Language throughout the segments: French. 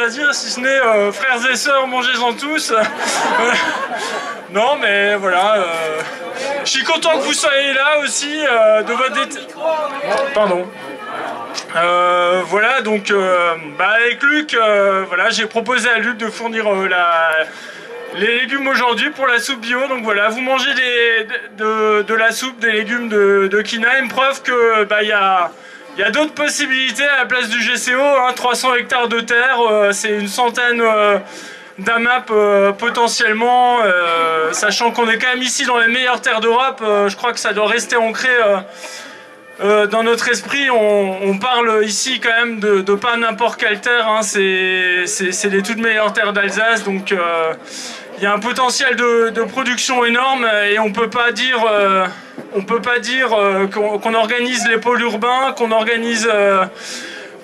à dire, si ce n'est frères et sœurs, mangez-en tous. Non, mais voilà. Je suis content que vous soyez là aussi, de votre Pardon. Voilà, donc avec Luc, voilà, j'ai proposé à Luc de fournir les légumes aujourd'hui pour la soupe bio. Donc voilà, vous mangez de la soupe, des légumes de Kinaim, preuve que il y a d'autres possibilités à la place du GCO, hein, 300 hectares de terre, c'est une centaine d'AMAP potentiellement, sachant qu'on est quand même ici dans les meilleures terres d'Europe. Je crois que ça doit rester ancré dans notre esprit. On parle ici quand même de pas n'importe quelle terre, hein, c'est les toutes meilleures terres d'Alsace, donc il y a un potentiel de production énorme et on peut pas dire qu'on organise les pôles urbains, qu'on organise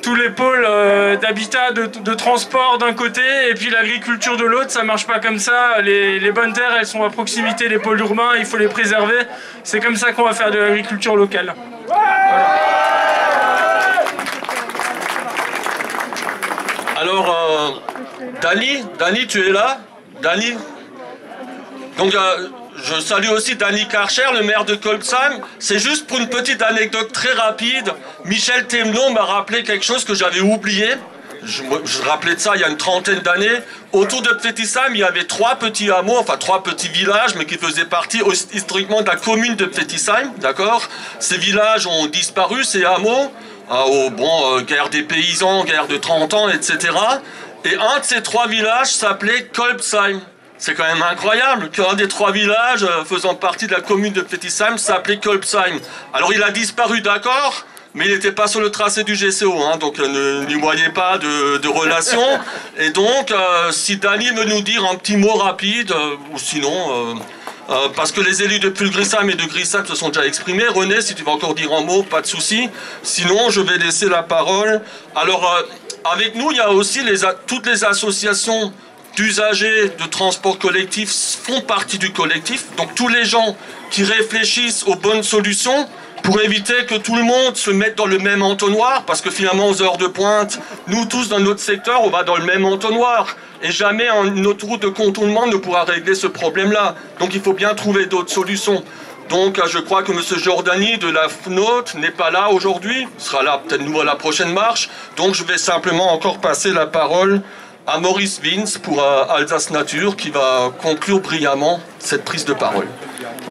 tous les pôles d'habitat, de transport d'un côté et puis l'agriculture de l'autre. Ça marche pas comme ça. Les bonnes terres, elles sont à proximité des pôles urbains, il faut les préserver. C'est comme ça qu'on va faire de l'agriculture locale. Voilà. Alors, Dany, tu es là? Dany? Donc, je salue aussi Dany Karcher, le maire de Kolbsheim. C'est juste pour une petite anecdote très rapide. Michel Temelot m'a rappelé quelque chose que j'avais oublié. Je rappelais de ça il y a une trentaine d'années. Autour de Pfettisheim, il y avait 3 petits hameaux, enfin 3 petits villages, mais qui faisaient partie historiquement de la commune de Pfettisheim, d'accord? Ces villages ont disparu, ces hameaux, guerre des paysans, guerre de 30 ans, etc. Et un de ces 3 villages s'appelait Kolbsheim. C'est quand même incroyable qu'un des 3 villages faisant partie de la commune de Pfettisheim s'appelait Kolbsheim. Alors il a disparu, d'accord, mais il n'était pas sur le tracé du GCO, hein, donc ne lui voyez pas de relation. Et donc, si Dany veut nous dire un petit mot rapide, ou sinon, parce que les élus de Pulgrisheim et de Griesheim se sont déjà exprimés. René, si tu veux encore dire un mot, pas de souci. Sinon, je vais laisser la parole. Alors, avec nous, il y a aussi toutes les associations d'usagers de transport collectif font partie du collectif. Donc tous les gens qui réfléchissent aux bonnes solutions pour éviter que tout le monde se mette dans le même entonnoir, parce que finalement aux heures de pointe, nous tous dans notre secteur, on va dans le même entonnoir. Et jamais une autoroute de contournement ne pourra régler ce problème-là. Donc il faut bien trouver d'autres solutions. Donc je crois que M. Giordani de la FNOT n'est pas là aujourd'hui, il sera là peut-être nous à la prochaine marche. Donc je vais simplement encore passer la parole à Maurice Vince pour Alsace Nature qui va conclure brillamment cette prise de parole.